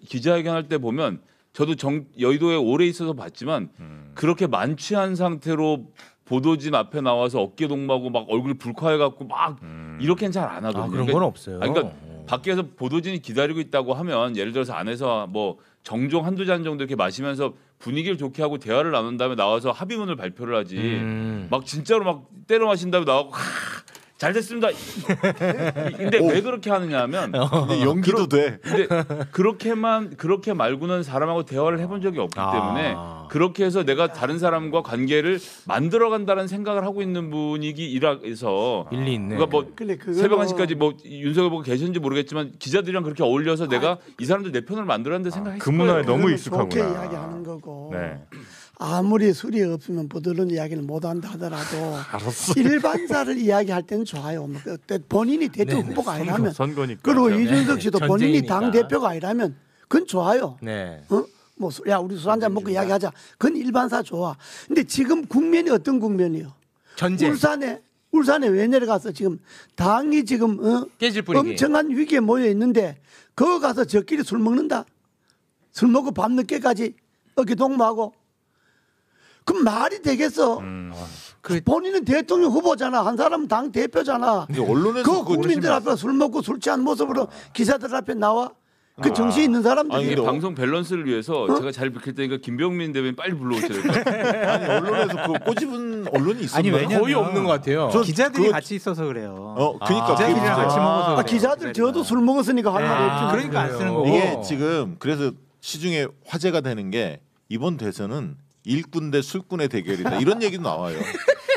기자회견할 때 보면 저도 여의도에 오래 있어서 봤지만 그렇게 만취한 상태로 보도진 앞에 나와서 어깨 동무하고 막 얼굴 불쾌해갖고 막 이렇게는 잘 안 하거든요. 그런 건 없어요. 그러니까 밖에서 보도진이 기다리고 있다고 하면 예를 들어서 안에서 뭐 정종 한두 잔 정도 이렇게 마시면서 분위기를 좋게 하고 대화를 나눈 다음에 나와서 합의문을 발표를 하지 막 진짜로 막 때려 마신 다음에 나오고 잘 됐습니다. 근데 왜 그렇게 하느냐 하면 근데 연기도 돼. 근데 그렇게 말고는 사람하고 대화를 해본 적이 없기 때문에 그렇게 해서 내가 다른 사람과 관계를 만들어간다는 생각을 하고 있는 분위기이라서 일리 있네. 그러니까 뭐 새벽 1시까지 뭐 윤석열 보고 계셨는지 모르겠지만 기자들이랑 그렇게 어울려서 내가 이 사람들 내 편을 만들었는데 생각했을 그 문화에 거예요. 너무 좋게 익숙하구나. 이야기하는 거고. 네. 아무리 술이 없으면 부드러운 이야기를 못한다 하더라도 일반사를 이야기할 때는 좋아요. 뭐 본인이 대통령 후보가 아니라면 선거니까. 그리고 이준석 씨도 본인이 전쟁이니까. 당 대표가 아니라면 그건 좋아요. 네. 뭐 야 우리 술 한잔 먹고 이야기하자. 그건 일반사 좋아. 근데 지금 국면이 어떤 국면이요? 전쟁. 울산에 왜 내려가서 지금 당이 지금 깨질 분위기. 엄청난 위기에 모여 있는데 거기 가서 저끼리 술 먹는다. 술 먹고 밤늦게까지 어깨 동무하고 그럼 말이 되겠어? 본인은 대통령 후보잖아. 한 사람은 당 대표잖아. 근데 언론에서 그 그거 국민들 앞에 술 먹고 술 취한 모습으로 기자들 앞에 나와. 그 정신 있는 사람들이. 이게 근데 방송 밸런스를 위해서 제가 잘 비킬 테니까 김병민 대변인 빨리 불러오셔야 될 것 같아요. 아니 언론에서 그 꼬집은 언론이 있었나요? 아니, 왜냐면 거의 없는 것 같아요. 기자들이 같이 있어서 그래요. 그러니까 그게 기자들이랑 같이 문제야. 먹어서 그래요. 기자들 저도 술 먹었으니까 할 말이 없지. 그러니까 안 쓰는 거고. 이게 지금 그래서 시중에 화제가 되는 게 이번 대선은 일꾼 대 술꾼의 대결이다 이런 얘기도 나와요.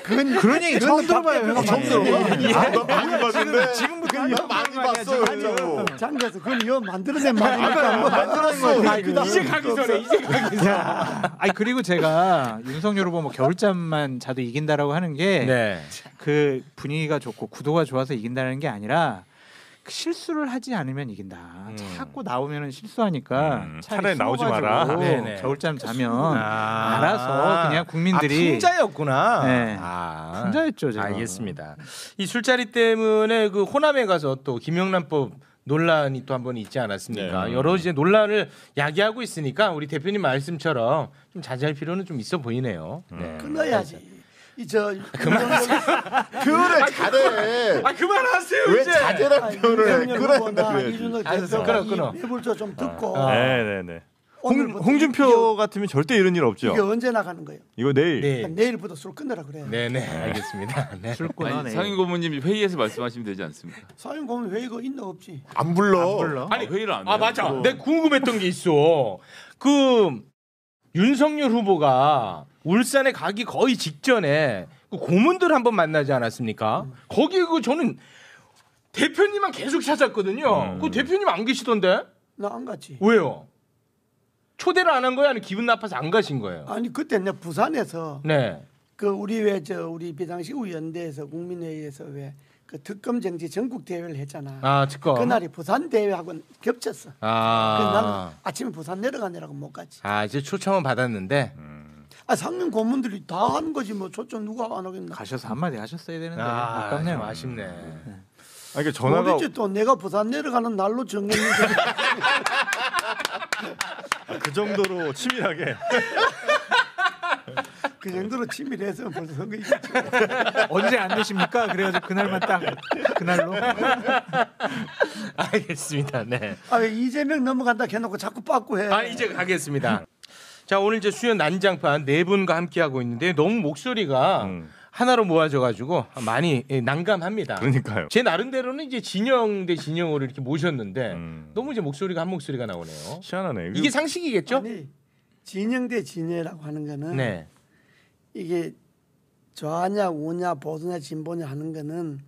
그런 얘기 처음 들어봐요. 형. 처음 들어봐. 너 많이 봤는데 지금부터 너 많이 봤어. 장기에서 그건 이거 만들어낸 말이니까 뭐 만들어낸 거야. 이제 가기 전에 아니 그리고 제가 윤석열 후보 뭐 겨울잠만 자도 이긴다라고 하는 게 네. 그 분위기가 좋고 구도가 좋아서 이긴다는 게 아니라 실수를 하지 않으면 이긴다. 자꾸 나오면은 실수하니까 차라리 나오지 숨어가지고 마라. 네네. 겨울잠 자면 알아서 그냥 국민들이 풍자였구나. 네. 풍자였죠. 제가. 알겠습니다. 이 술자리 때문에 그 호남에 가서 또 김영란법 논란이 또 한 번 있지 않았습니까? 네. 여러 이제 논란을 야기하고 있으니까 우리 대표님 말씀처럼 좀 자제할 필요는 좀 있어 보이네요. 네. 끊어야지. 이저 그래 잘해. 그만하세요 왜 이제. 자제란 표현을 해? 그래. 이준석 알았어, 대표가 끊어. 이 매불조 좀 듣고 네네네. 오늘부터 홍준표 같으면 절대 이런 일 없죠. 이게 언제 나가는 거예요? 이거 내일. 네. 내일부터 술 끊으라 그래. 네네 알겠습니다. 네. 술꾼하네. 상임 고문님 회의에서 말씀하시면 되지 않습니까? 사용 고문 회의가 있나 없지? 안 불러. 아니 회의를 안 해요. 맞아. 내가 궁금했던 게 있어. 그 윤석열 후보가 울산에 가기 거의 직전에 그 고문들 한번 만나지 않았습니까? 거기 그 저는 대표님만 계속 찾았거든요. 그 대표님 안 계시던데? 나 안 갔지. 왜요? 초대를 안 한 거예요? 아니면 기분 나빠서 안 가신 거예요? 아니 그때 내가 부산에서 네. 그 우리 우리 비상시구 연대에서 국민회의에서 왜 그 특검 정치 전국 대회를 했잖아. 아 특검. 그날이 부산 대회하고 겹쳤어. 그래서 아. 나는 아침에 부산 내려가느라고 못 갔지. 아 이제 초청은 받았는데. 상명 고문들이 다 하는 거지 뭐 초청 누가 안 하겠나. 가셔서 한마디 하셨어야 되는데 좀 아깝네요. 아쉽네. 그러니까 전화가 모르지 또 내가 부산 내려가는 날로 정했는데 그 정도로 치밀하게. 그 정도로 치밀해서 벌써 선거 이겼지. 언제 안 되십니까? 그래가지고 그날만 딱 그날로. 알겠습니다. 네. 왜 이재명 넘어간다 해놓고 자꾸 빠꾸 해. 이제 가겠습니다. 자 오늘 이제 수요 난장판 네 분과 함께 하고 있는데 너무 목소리가 하나로 모아져가지고 많이 난감합니다. 그러니까요. 제 나름대로는 이제 진영 대 진영으로 이렇게 모셨는데 너무 이제 목소리가 한 목소리가 나오네요. 희한하네. 이게 상식이겠죠? 아니 진영 대 진영이라고 하는 거는 네. 이게 좌냐 우냐 보수냐 진보냐 하는 거는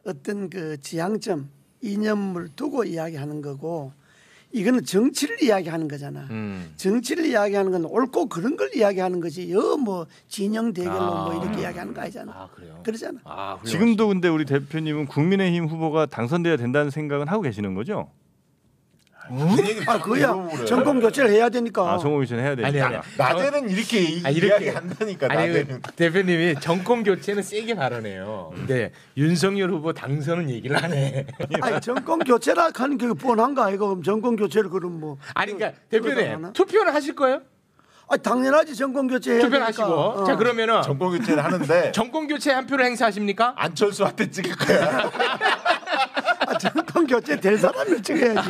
어떤 그 지향점 이념을 두고 이야기하는 거고 이거는 정치를 이야기하는 거잖아. 정치를 이야기하는 건 옳고 그런 걸 이야기하는 거지. 뭐 진영 대결로 뭐 이렇게 이야기하는 거 아니잖아. 그래요? 그러잖아. 지금도 근데 우리 대표님은 국민의힘 후보가 당선돼야 된다는 생각은 하고 계시는 거죠? 그야 정권 교체를 해야 되니까. 정권 교체는 해야 되니까. 아니. 낮에는 이렇게 이야기한다니까. 낮에는. 대표님이 정권 교체는 세게 발언해요. 근데 윤석열 후보 당선은 얘기를 안 해. 아니 정권 교체라 하는 게 뻔한 거 아이고 그럼 정권 교체를 그럼 뭐. 아니 그러니까 대표님 투표는 하실 거예요? 당연하지 정권 교체 해야 투표를 하시고. 자 그러면은 정권 교체를 하는데 정권 교체 한 표를 행사하십니까? 안철수한테 찍을 거야. 정권 교체 될 사람을 찍어야지.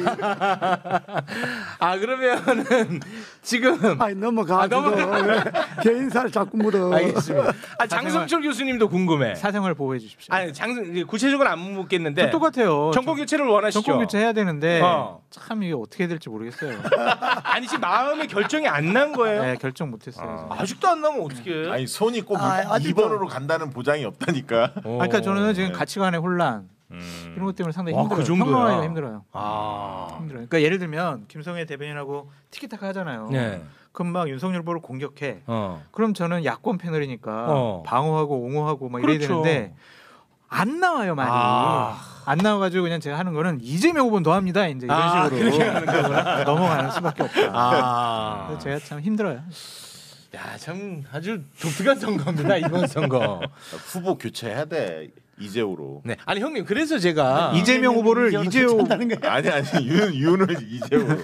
그러면은 지금 넘어가. 개인사를 자꾸 물어. 알겠습니다. 장성철 교수님도 궁금해. 사생활 보호해 주십시오. 구체적으로 안 묻겠는데 똑같아요. 정권 교체를 원하시죠? 정권 교체 해야 되는데 참 이게 어떻게 될지 모르겠어요. 아니 지금 마음의 결정이 안 난 거예요? 네, 결정 못했어요. 아직도 안 나면 어떡해? 아니 손이 꼭 2번으로 간다는 보장이 없다니까. 그러니까 저는 지금 가치관의 혼란 이런 것 때문에 상당히 힘들어요. 그 정도야. 평범하기가 힘들어요. 힘들어요. 그러니까 예를 들면 김성애 대변인하고 티키타카 하잖아요. 네. 그럼 막 윤석열 후보를 공격해. 어. 그럼 저는 야권 패널이니까 방어하고 옹호하고 막 이래야 그렇죠. 되는데 안 나와요 말이. 안 나와가지고 그냥 제가 하는 거는 이재명 후보는 더 합니다. 이제 이런 식으로 넘어가는 수밖에 없다. 그래서 제가 참 힘들어요. 야, 참 아주 독특한 선거입니다 이번 선거. 후보 교체해야 돼. 이재호로. 네, 아니 형님 그래서 제가 이재명 후보를 이재호 아니 윤을 이재호로.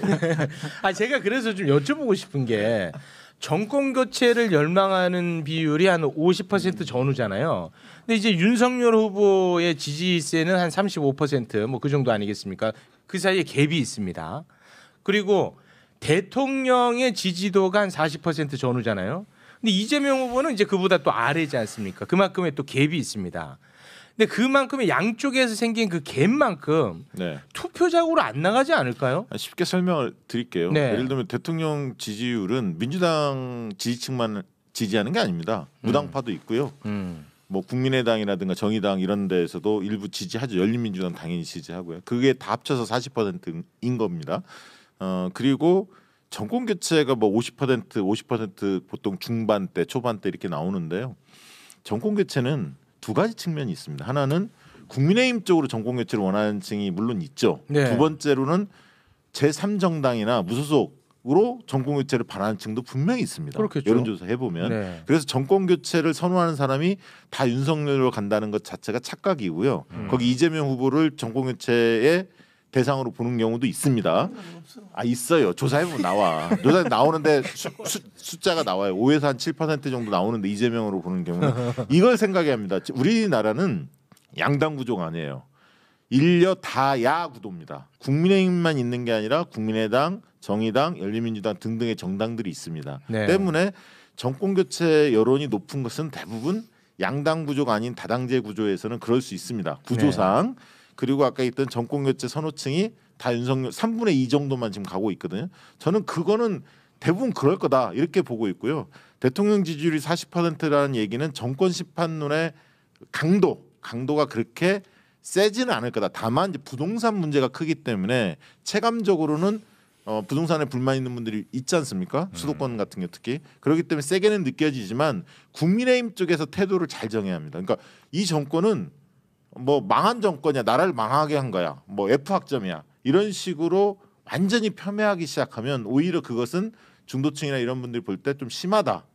제가 그래서 좀 여쭤보고 싶은 게 정권 교체를 열망하는 비율이 한 50% 전후잖아요. 근데 이제 윤석열 후보의 지지세는 한 35% 뭐 그 정도 아니겠습니까? 그 사이에 갭이 있습니다. 그리고 대통령의 지지도가 한 40% 전후잖아요. 근데 이재명 후보는 이제 그보다 또 아래지 않습니까? 그만큼의 또 갭이 있습니다. 근데 그만큼의 양쪽에서 생긴 그 갭만큼 투표작으로 안 나가지 않을까요? 쉽게 설명을 드릴게요. 네. 예를 들면 대통령 지지율은 민주당 지지층만 지지하는 게 아닙니다. 무당파도 있고요. 뭐 국민의당이라든가 정의당 이런 데에서도 일부 지지하죠. 열린민주당 당연히 지지하고요. 그게 다 합쳐서 40%인 겁니다. 그리고 정권 교체가 뭐 50% 보통 중반대, 초반대 이렇게 나오는데요. 정권 교체는 두 가지 측면이 있습니다. 하나는 국민의힘 쪽으로 정권 교체를 원하는 층이 물론 있죠. 네. 두 번째로는 제3정당이나 무소속으로 정권 교체를 바라는 층도 분명히 있습니다. 그렇겠죠. 여론조사 해보면. 네. 그래서 정권 교체를 선호하는 사람이 다 윤석열로 간다는 것 자체가 착각이고요. 거기 이재명 후보를 정권 교체의 대상으로 보는 경우도 있습니다. 있어요. 조사해보면 나와. 조사에 나오는데 숫자가 나와요. 5에서 한 7% 정도 나오는데 이재명으로 보는 경우는 이걸 생각해야 합니다. 우리나라는 양당 구조가 아니에요. 일려 다야 구도입니다. 국민의힘만 있는 게 아니라 국민의당, 정의당, 열린민주당 등등의 정당들이 있습니다. 네. 때문에 정권 교체 여론이 높은 것은 대부분 양당 구조가 아닌 다당제 구조에서는 그럴 수 있습니다. 구조상. 그리고 아까 있던 정권 교체 선호층이 다 윤석열 3분의 2 정도만 지금 가고 있거든요. 저는 그거는 대부분 그럴 거다 이렇게 보고 있고요. 대통령 지지율이 40%라는 얘기는 정권 심판론의 강도가 그렇게 세지는 않을 거다. 다만 이제 부동산 문제가 크기 때문에 체감적으로는 부동산에 불만 있는 분들이 있지 않습니까? 수도권 같은 경우 특히. 그렇기 때문에 세게는 느껴지지만 국민의힘 쪽에서 태도를 잘 정해야 합니다. 그러니까 이 정권은 뭐 망한 정권이야, 나라를 망하게 한 거야, 뭐 F 학점이야 이런 식으로 완전히 폄훼하기 시작하면 오히려 그것은 중도층이나 이런 분들이 볼 때 좀 심하다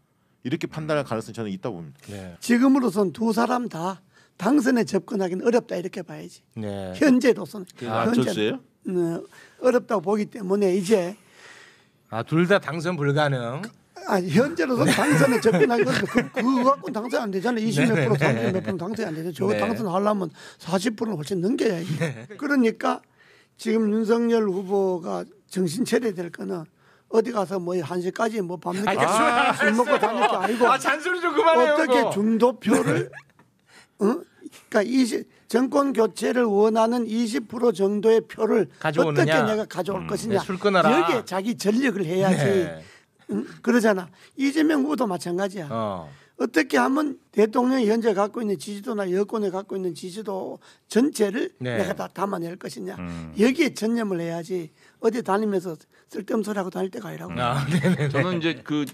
이렇게 판단할 가능성이 저는 있다고 봅니다. 네. 지금으로선 두 사람 다 당선에 접근하기는 어렵다 이렇게 봐야지. 네. 현재로서는. 안철수예요? 어렵다고 보기 때문에 이제 둘 다 당선 불가능. 현재로서 당선에 접근하기 그거 갖고 당선 안 되잖아요. 20몇 % 당선 몇 % 당선이 안 되죠. 저거 당선하려면 40%는 훨씬 넘겨야지. 그러니까 지금 윤석열 후보가 정신 차려야 될 거는 어디 가서 뭐 1시까지 뭐 밤늦게 술 먹고 다닐 게 아니고 잔소리 좀 그만해요. 어떻게 중도표를 그러니까 정권 교체를 원하는 20% 정도의 표를 가져오느냐. 어떻게 내가 가져올 것이냐. 술 끊어라. 여기에 자기 전력을 해야지. 네. 그러잖아. 이재명 후보도 마찬가지야. 어떻게 하면 대통령이 현재 갖고 있는 지지도나 여권에 갖고 있는 지지도 전체를 내가 다 담아낼 것이냐. 여기에 전념을 해야지 어디 다니면서 쓸데없는 소리 하고 다닐 때가 아니라고. 저는 이제 그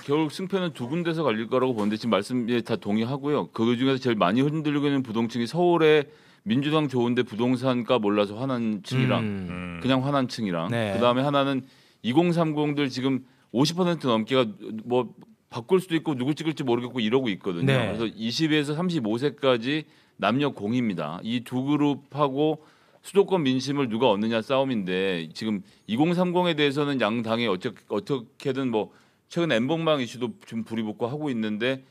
결국 승패는 두 군데서 갈릴 거라고 보는데 지금 말씀에 다 동의하고요. 그 중에서 제일 많이 흔들리고 있는 부동층이 서울의 민주당 좋은데 부동산가 몰라서 화난 층이랑 그냥 화난 층이랑 네. 그다음에 하나는 2030들 지금 50% 넘게가 뭐 바꿀 수도 있고 누구 찍을지 모르겠고 이러고 있거든요. 네. 그래서 20에서 35세까지 남녀 공입니다. 이 두 그룹하고 수도권 민심을 누가 얻느냐 싸움인데 지금 2030에 대해서는 양 당이 어떻게든 뭐 최근 엠번방 이슈도 좀 불이 붙고 하고 있는데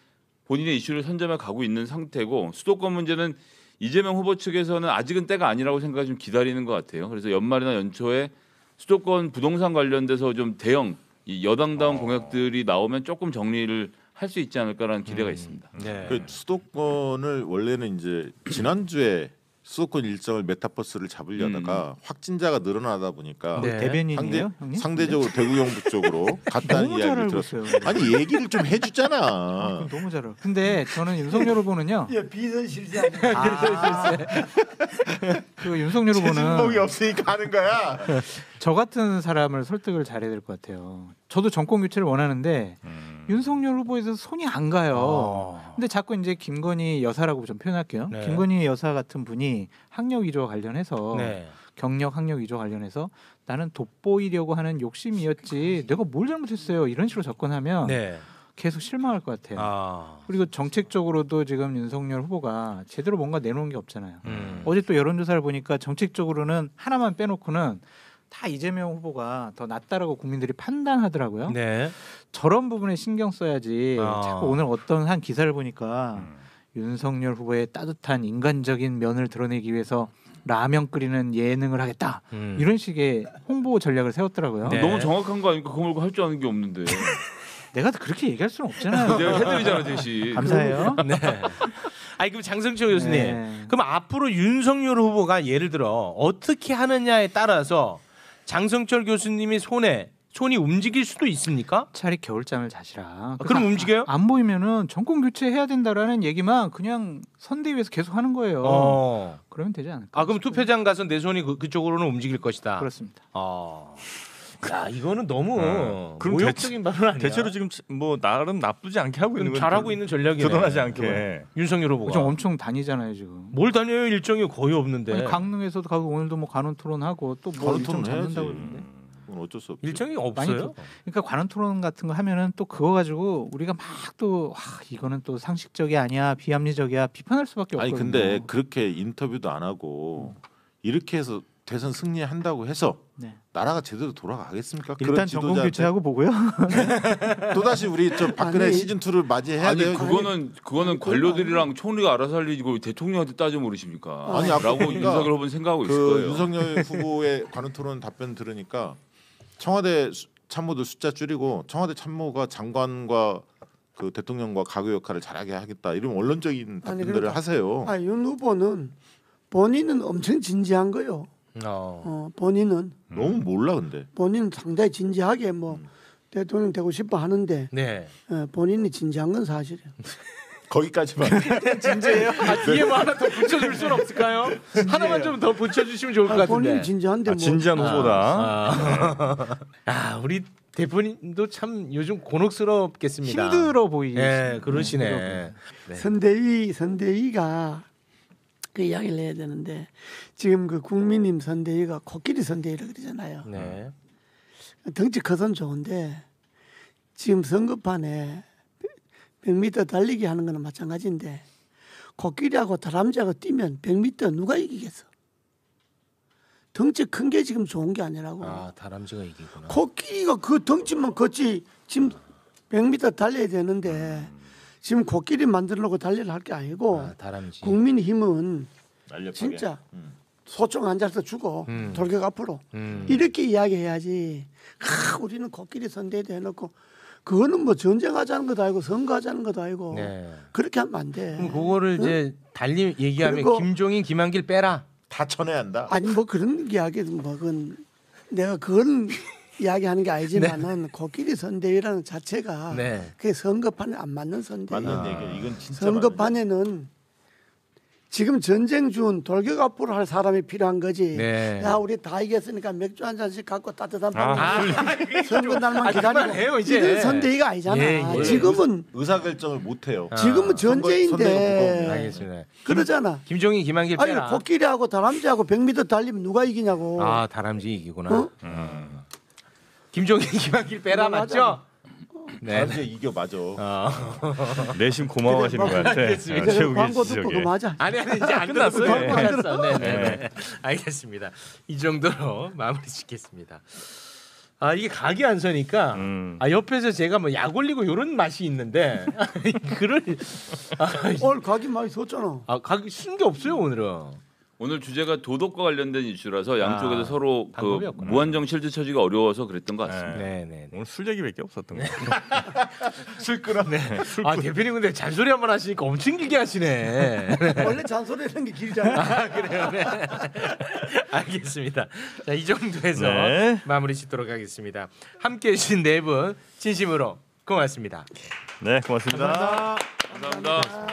본인의 이슈를 선점해 가고 있는 상태고 수도권 문제는 이재명 후보 측에서는 아직은 때가 아니라고 생각해 좀 기다리는 것 같아요. 그래서 연말이나 연초에 수도권 부동산 관련돼서 좀 대형 이 여당다운 공약들이 나오면 조금 정리를 할 수 있지 않을까라는 기대가 있습니다. 네. 그 수도권을 원래는 이제 지난주에 수도권 일정을 메타버스를 잡으려다가 확진자가 늘어나다 보니까 네. 대변인이에요, 형님? 상대적으로 대구 경북 쪽으로 갔다는 너무 잘 이야기를 알고 들었어요. 있어요. 아니 얘기를 좀 해주잖아. 그건 너무 잘 알아. 근데 저는 윤석열 후보는요. 예, 비선실세. 그 윤석열 신봉이 후보는 없으니까 하는 거야. 저 같은 사람을 설득을 잘해야 될 것 같아요. 저도 정권 교체를 원하는데 윤석열 후보에서 손이 안 가요. 근데 자꾸 이제 김건희 여사라고 좀 표현할게요. 네. 김건희 여사 같은 분이 학력 위조 관련해서 네. 경력 학력 위조 관련해서 나는 돋보이려고 하는 욕심이었지 내가 뭘 잘못했어요 이런 식으로 접근하면 네. 계속 실망할 것 같아요. 아. 그리고 정책적으로도 지금 윤석열 후보가 제대로 뭔가 내놓은 게 없잖아요. 음. 어제 또 여론조사를 보니까 정책적으로는 하나만 빼놓고는 다 이재명 후보가 더 낫다라고 국민들이 판단하더라고요. 네. 저런 부분에 신경 써야지. 자꾸 오늘 어떤 한 기사를 보니까 윤석열 후보의 따뜻한 인간적인 면을 드러내기 위해서 라면 끓이는 예능을 하겠다. 이런 식의 홍보 전략을 세웠더라고요. 네. 너무 정확한 거 아닙니까? 그거 말고 할 줄 아는 게 없는데. 내가 그렇게 얘기할 수는 없잖아요. 내가 해드리잖아 대신. 감사해요. 네. 아니 그럼 장성철 교수님, 네. 그럼 앞으로 윤석열 후보가 예를 들어 어떻게 하느냐에 따라서 장성철 교수님이 손이 움직일 수도 있습니까? 차라리 겨울잠을 자시라. 그럼 움직여요? 안 보이면은 정권 교체해야 된다라는 얘기만 그냥 선대위에서 계속 하는 거예요. 그러면 되지 않을까? 아 그럼 투표장 가서 내 손이 그쪽으로는 움직일 것이다. 그렇습니다. 야 이거는 너무 그럼 모욕적인 발언 아니야? 대체로 지금 뭐 나름 나쁘지 않게 하고 있는 건 잘하고 있는 전략이네. 드러나지 않게. 윤석열 후보가. 좀 엄청 다니잖아요 지금. 뭘 다녀요? 일정이 거의 없는데. 아니, 강릉에서도 가고 오늘도 뭐 관훈 토론하고 또 뭐 관훈 일정 토론 해야지. 잡는다고 그러는데. 그건 어쩔 수 없죠. 일정이 많이 없어요. 그러니까 관훈 토론 같은 거 하면은 또 그거 가지고 우리가 막 또 이거는 또 상식적이 아니야 비합리적이야 비판할 수밖에 아니 없거든요. 근데 그렇게 인터뷰도 안 하고 이렇게 해서 대선 승리한다고 해서 네. 나라가 제대로 돌아가겠습니까? 일단 정권 교체하고 보고요. 또 다시 우리 저 박근혜 아니, 시즌 2를 맞이해야 아니 돼요. 그거는 관료들이랑 총리가 알아서 할 일이고 대통령한테 따져 모르십니까? 아니, 아까 라고 보니까 윤석열 후보는 생각하고 있을 그 거예요. 윤석열 후보의 관훈 토론 답변 들으니까 청와대 참모들 숫자 줄이고 청와대 참모가 장관과 그 대통령과 가교 역할을 잘하게 하겠다 이런 원론적인 답변들을 그러니까, 하세요. 윤 후보는 본인은 엄청 진지한 거요. 본인은 너무 몰라 근데. 본인은 상당히 진지하게 뭐 대통령 되고 싶어 하는데 네. 본인이 진지한 건 사실이에요. 거기까지만. 진짜예요? 뒤에 뭐 하나 더 붙여줄 수는 없을까요? 하나만 좀 더 붙여주시면 좋을 것 같은데. 본인 진지한데 뭐 진지한 후보다. 우리 대표님도 참 요즘 곤혹스럽겠습니다. 힘들어 보이시. 네, 그러시네. 네. 선대위가 그 이야기를 해야 되는데 지금 그 국민님 선대위가 코끼리 선대위라 그러잖아요. 네. 덩치 커선 좋은데 지금 선거판에 100m 달리기 하는 거는 마찬가지인데 코끼리하고 다람쥐하고 뛰면 100m 누가 이기겠어? 덩치 큰 게 지금 좋은 게 아니라고. 다람쥐가 이기구나. 코끼리가 그 덩치만 걷지 지금 100m 달려야 되는데 지금 코끼리 만들어 놓고 달리려 할 게 아니고 다람쥐. 국민힘은 날렵하게. 진짜 소총 앉아서 주고 돌격 앞으로 음. 이렇게 이야기해야지. 우리는 코끼리 선대도 해놓고 그거는 뭐 전쟁하자는 것도 아니고 선거하자는 것도 아니고 네. 그렇게 하면 안 돼. 그럼 그거를 이제 달리 얘기하면 그리고- 김종인, 김한길 빼라. 다 쳐내야 한다. 아니 뭐 그런 이야기 뭐 그건 내가 그건 이야기하는 게 아니지만은 코끼리 선대위라는 자체가 네. 그게 선거판에 안 맞는 선대위. 맞는 얘기야. 이건 진짜 선거판에는 지금 전쟁 중 돌격 앞으로 할 사람이 필요한 거지. 네. 야 우리 다 이겼으니까 맥주 한 잔씩 갖고 따뜻한 밤 선거 날만 기다리고 해요, 이제. 이런 선대위가 아니잖아. 예. 지금은 의사결정을 못 해요. 지금은 전쟁인데 알겠습니다. 그러잖아. 김종인 김한길 아니 빼라. 코끼리하고 다람쥐하고 100m 달리면 누가 이기냐고. 아 다람쥐 이기구나. 어? 김종인 김한길 빼라 맞죠? 네. 다람쥐 이겨 맞아. 내심 고마워하시는 것 같아. 알겠습니다. 이제 최욱일 광고 씨 듣고 저게. 그 맞아. 아니 이제 안 끝났어요. 끝났어. 네. 알겠습니다. 이 정도로 마무리 짓겠습니다. 아 이게 각이 안 서니까 아 옆에서 제가 뭐 약 올리고 이런 맛이 있는데 그걸 오늘 각이 많이 섰잖아. 각이 쓴 게 없어요 오늘은. 오늘 주제가 도덕과 관련된 이슈라서 양쪽에서 서로 그 방법이 없구나. 무한정 실드 쳐지가 어려워서 그랬던 것 같습니다. 네네. 오늘 술 얘기밖에 없었던 것 같아요. 술 끊어. 아 대표님 근데 잔소리 한번 하시니까 엄청 길게 하시네. 원래 잔소리하는 게 길잖아. 그래요. 네. 알겠습니다. 자, 이 정도에서 네. 마무리 짓도록 하겠습니다. 함께해 주신 네 분 진심으로 고맙습니다. 네, 고맙습니다. 감사합니다.